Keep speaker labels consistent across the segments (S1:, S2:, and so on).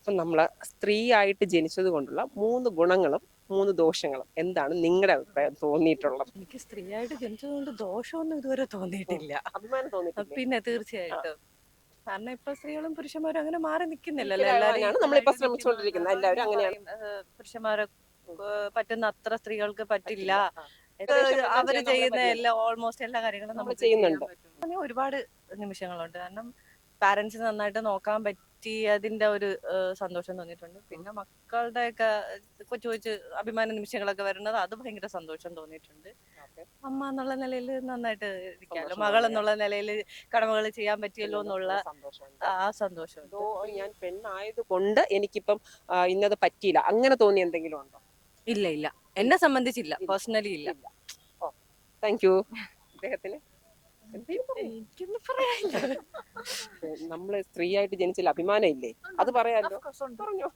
S1: ഇപ്പം നമ്മൾ സ്ത്രീയായിട്ട് ജനിച്ചത് കൊണ്ടുള്ള 3 ഗുണങ്ങളും 3 ദോഷങ്ങളും എന്താണ് നിങ്ങളുടെ അഭിപ്രായം തോന്നിയിട്ടുള്ളത്?
S2: എനിക്ക് സ്ത്രീയായിട്ട് ജനിച്ചതുകൊണ്ട് ദോഷമൊന്നും ഇതുവരെ
S1: ഉം.
S2: തോന്നിയിട്ടില്ല.
S1: അഭിമാനം തോന്നിയിട്ടില്ലേ?
S2: പിന്നെ
S1: ആ,
S2: തീർച്ചയായിട്ടും. കാരണം ഇപ്പൊ സ്ത്രീകളും പുരുഷന്മാരും അങ്ങനെ മാറി നിൽക്കുന്നില്ലല്ലോ. എല്ലാരും
S1: ഈക്വലാവാനാണ്
S2: ഈക്വൽ
S1: നമ്മളിപ്പോ
S2: ആയിട്ട് നിൽക്കുന്നുണ്ട്.
S1: ശ്രമിച്ചുകൊണ്ടിരിക്കുന്നത്.
S2: അപ്പൊ
S1: എല്ലാവരും
S2: ഞാൻ
S1: അങ്ങനെയാണ്.
S2: പറയും പുരുഷന്മാരെ പറ്റുന്ന അത്ര സ്ത്രീകൾക്ക് പറ്റില്ല.
S1: പറ്റില്ല. ഏകദേശം എല്ലാം
S2: അവര്
S1: ചെയ്യാൻ നമ്മളെ
S2: ചെയ്യുന്ന
S1: പറ്റുന്നുണ്ട്.
S2: എല്ലാ ഓൾമോസ്റ്റ് എല്ലാ കാര്യങ്ങളും
S1: നമ്മൾ
S2: നമുക്ക് ചെയ്യാൻ
S1: ചെയ്യുന്നുണ്ട്.
S2: പറ്റും. അങ്ങനെ ഒരുപാട് നിമിഷങ്ങളുണ്ട്. കാരണം പാരന്റ്സിന് നന്നായിട്ട് നോക്കാൻ പറ്റിയതിന്റെ ഒരു സന്തോഷം തോന്നിയിട്ടുണ്ട്. പിന്നെ മക്കളുടെയൊക്കെ കൊച്ചു കൊച്ചു അഭിമാന നിമിഷങ്ങളൊക്കെ വരുന്നത് അത് ഭയങ്കര സന്തോഷം തോന്നിയിട്ടുണ്ട്.
S1: ഓക്കെ.
S2: അമ്മ എന്നുള്ള നിലയിൽ നന്നായിട്ട് ഇരിക്കാമല്ലോ.
S1: സന്തോഷം
S2: മകൾ
S1: തോന്നിയ
S2: എന്നുള്ള നിലയിൽ കടമകൾ ചെയ്യാൻ പറ്റിയല്ലോ എന്നുള്ള
S1: പറ്റുന്നതിനുള്ള സന്തോഷമുണ്ട്.
S2: ആ സന്തോഷമുണ്ട്.
S1: ഞാൻ പെണ്ണായത് കൊണ്ട് എനിക്കിപ്പം ഇന്നത് പറ്റിയില്ല അങ്ങനെ തോന്നി എന്തെങ്കിലും ഉണ്ടോ?
S2: ഇല്ല ഇല്ല,
S1: ഇല്ല.
S2: എന്നെ സംബന്ധിച്ചില്ല,
S1: ഇല്ല.
S2: പേഴ്സണലി ഇല്ല.
S1: ഇല്ല. ഓ, താങ്ക് യു. അദ്ദേഹത്തിന്
S2: എനിക്കൊന്നും പറയാനില്ല.
S1: നമ്മള് സ്ത്രീയായിട്ട് ജനിച്ചതിൽ അഭിമാനം ഇല്ലേ? അത് പറയാലോ. പറഞ്ഞോ.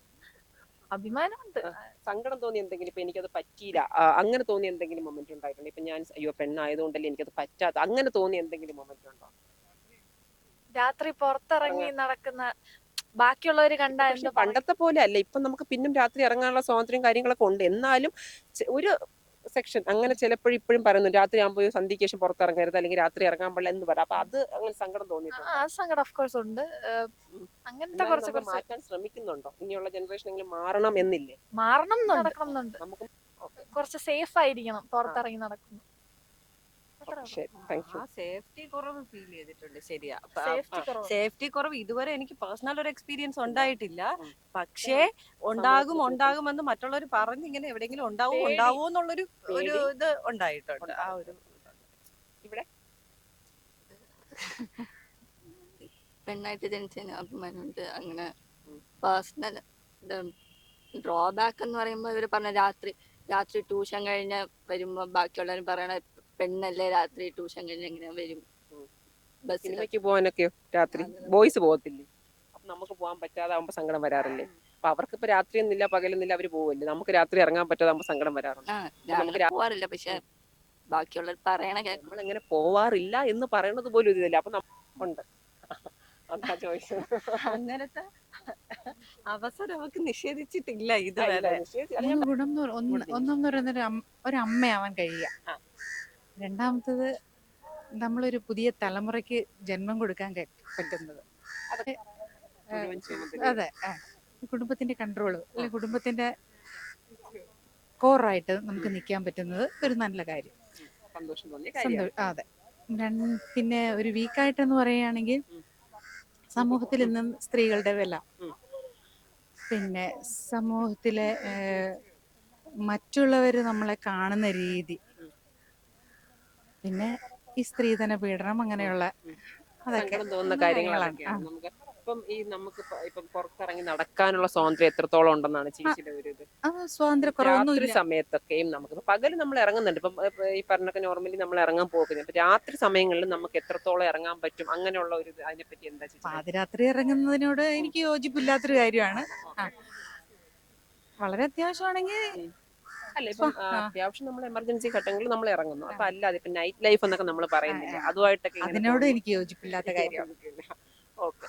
S3: അഭിമാനമുണ്ട്.
S1: സങ്കടം തോന്നി എന്തെങ്കിലും ഇപ്പൊ എനിക്കത് പറ്റിയില്ല അങ്ങനെ തോന്നി എന്തെങ്കിലും മൊമെന്റ് ഉണ്ടായിട്ടുണ്ട്? ഇപ്പൊ ഞാൻ അയ്യോ പെണ്ണായതുകൊണ്ടല്ലേ എനിക്കത് പറ്റാത്ത അങ്ങനെ തോന്നി എന്തെങ്കിലും മൊമെന്റ് ഉണ്ടോ?
S3: രാത്രി പുറത്തിറങ്ങി
S1: ഇറങ്ങാൻ
S3: നടക്കുന്ന ബാക്കിയുള്ളവര്
S1: ഇപ്പൊ
S3: കണ്ടാ
S1: പക്ഷെ
S3: എന്താ പറയും?
S1: പണ്ടത്തെ പോലെ അല്ല. ഇപ്പൊ നമുക്ക് പിന്നും രാത്രി ഇറങ്ങാനുള്ള സ്വാതന്ത്ര്യം കാര്യങ്ങളൊക്കെ ഉണ്ട്. എന്നാലും ഒരു സെക്ഷൻ അങ്ങനെ ചിലപ്പോഴും ഇപ്പോഴും പറയുന്നു രാത്രി ആകുമ്പോൾ സന്ധ്യയ്ക്ക് ശേഷം പുറത്തിറങ്ങരുത് അല്ലെങ്കിൽ രാത്രി ഇറങ്ങാൻ പാടില്ല എന്ന് പറയാം. അപ്പൊ അത് അങ്ങനെ സങ്കടം തോന്നിയിട്ടുണ്ടോ?
S3: ആ സങ്കടം ഓഫ് കോഴ്സ് ഉണ്ട്.
S1: ഉം.
S3: അങ്ങനത്തെ
S1: എന്നാലും
S3: കുറച്ച്
S1: നമ്മൾ
S3: കുറച്ച്
S1: മാറ്റാൻ ശ്രമിക്കുന്നുണ്ടോ? ഇനിയുള്ള ജനറേഷൻ എങ്കിലും മാറണം എന്നില്ലേ?
S3: മാറണം എന്നുണ്ട്. നടക്കണം എന്നുണ്ട്.
S1: നമുക്ക് ഓക്കെ.
S3: കുറച്ച് സേഫ് ആയിരിക്കണം പുറത്തിറങ്ങി നടക്കുന്നു.
S1: ശരി, താങ്ക് യു.
S2: ആ സേഫ്റ്റി കുറവ് ഫീൽ ചെയ്തിട്ടുണ്ട്. ശരിയാ.
S3: സേഫ്റ്റി കുറവ്.
S2: സേഫ്റ്റി കുറവ് ഇതുവരെ എനിക്ക് പേഴ്സണൽ ഒരു എക്സ്പീരിയൻസ് ഉണ്ടായിട്ടില്ല.
S1: ഉം.
S2: പക്ഷേ ഉണ്ടാകുമെന്ന് മറ്റുള്ളവർ പറഞ്ഞ് ഇങ്ങനെ എവിടെയെങ്കിലും
S1: പേടി.
S2: ഉണ്ടാവോ എന്നുള്ളൊരു
S1: പേടി
S2: ഇത് ഉണ്ടായിട്ടുണ്ട്. ആ ഒരു
S1: ഇവിടെ
S4: പെണ്ണായിട്ട് ജനിച്ചതിന് അഭിമാനമുണ്ട്. അങ്ങനെ
S1: ഉം.
S4: പേഴ്സണൽ ഡ്രോബാക്ക് എന്ന് പറയുമ്പോൾ ഇവര് പറഞ്ഞ രാത്രി ട്യൂഷൻ കഴിഞ്ഞ് വരുമ്പോ ബാക്കിയുള്ളവർ പറയണ പെണ്ണല്ലേ രാത്രി ട്യൂഷൻ കഴിഞ്ഞ് എങ്ങനെ വരും
S1: ഉം.
S4: ബസ്സിൽ.
S1: സിനിമയ്ക്ക് പോകാനൊക്കെയോ രാത്രി ബോയ്സ് പോകത്തില്ലേ? അപ്പൊ നമുക്ക് പോകാൻ പറ്റാതാവുമ്പോ സങ്കടം വരാറില്ലേ? അപ്പൊ അവർക്ക് ഇപ്പൊ രാത്രി ഒന്നില്ല പകലൊന്നില്ല അവര് പോവല്ലേ? നമുക്ക് രാത്രി ഇറങ്ങാൻ പറ്റാതാവുമ്പോ സങ്കടം വരാറുണ്ട്.
S4: ആ
S1: അപ്പൊ നമുക്ക്
S4: രാത്രി പോവാറില്ല. പക്ഷെ ബാക്കിയുള്ളവർ പറയണ കേൾക്കും.
S1: നമ്മൾ എങ്ങനെ പോവാറില്ല എന്ന് പറയണത് പോലും ഇതില്ല. അപ്പൊ ഉണ്ട്. അതാ ചോദിച്ചത്.
S2: അങ്ങനത്തെ അവസരം അവർക്ക് നിഷേധിച്ചിട്ടില്ല
S1: ഇല്ല,
S2: ഇതുവരെ.
S1: നിശ്ചയിച്ച് അത് ഞാൻ
S5: മൂന്ന് ഗുണം എന്ന് ഒന്നെന്ന് പറയുന്നത് ഒരു അമ്മയാവാൻ കഴിയുക.
S1: ആ.
S5: രണ്ടാമത്തത് നമ്മളൊരു പുതിയ തലമുറയ്ക്ക് ജന്മം കൊടുക്കാൻ പറ്റുന്നത്.
S1: അതൊക്കെ മുഴുവൻ ചുമതല.
S5: അതെ, കുടുംബത്തിന്റെ കൺട്രോള് അല്ലെങ്കിൽ കുടുംബത്തിന്റെ കോറായിട്ട് നമുക്ക് നിൽക്കാൻ പറ്റുന്നത് ഒരു നല്ല കാര്യം.
S1: സന്തോഷം തോന്നിയ കാര്യമാണ്.
S5: അതെ. പിന്നെ ഒരു വീക്കായിട്ടെന്ന് പറയുകയാണെങ്കിൽ സമൂഹത്തിൽ ഇന്നും സ്ത്രീകളുടെ വില,
S1: ഉം.
S5: പിന്നെ സമൂഹത്തിലെ മറ്റുള്ളവർ നമ്മളെ കാണുന്ന രീതി, പിന്നെ ഈ സ്ത്രീധന പീഡനം അങ്ങനെയുള്ള അതൊക്കെ
S1: സങ്കടം തോന്നുന്ന കാര്യങ്ങൾ അതൊക്കെയാണ്. നമുക്ക് ഇപ്പം പുറത്തിറങ്ങി നടക്കാനുള്ള സ്വാതന്ത്ര്യം എത്രത്തോളം ഉണ്ടെന്നാണ് ചേച്ചിയുടെ ഒരു ഇത്?
S5: അത് സ്വാതന്ത്ര്യക്കുറവൊന്നും
S1: രാത്രി
S5: ഇല്ല.
S1: സമയത്തൊക്കെയും നമുക്ക് പകല് നമ്മൾ ഇറങ്ങുന്നുണ്ട്. ഇപ്പം ഈ പറഞ്ഞൊക്കെ നോർമലി നമ്മൾ ഇറങ്ങാൻ പോകുന്നത്. അപ്പൊ രാത്രി സമയങ്ങളിൽ നമുക്ക് എത്രത്തോളം ഇറങ്ങാൻ പറ്റും അങ്ങനെയുള്ള ഒരു അതിനെപ്പറ്റി എന്താ ചേച്ചി?
S5: പാതിരാത്രി ഇറങ്ങുന്നതിനോട് എനിക്ക് യോജിപ്പില്ലാത്തൊരു കാര്യമാണ്. വളരെ അത്യാവശ്യമാണെങ്കിൽ
S1: അല്ല ഇപ്പം അത്യാവശ്യം നമ്മൾ എമർജൻസി ഘട്ടങ്ങളിൽ നമ്മൾ ഇറങ്ങുന്നു. അപ്പൊ അല്ലാതെ ഇപ്പൊ നൈറ്റ് ലൈഫ് എന്നൊക്കെ നമ്മൾ പറയുന്നില്ല, അതുമായിട്ടൊക്കെ ഇങ്ങനെ
S5: അതിനോട് എനിക്ക് യോജിപ്പില്ലാത്ത കാര്യമാണ്.
S1: ഓക്കെ.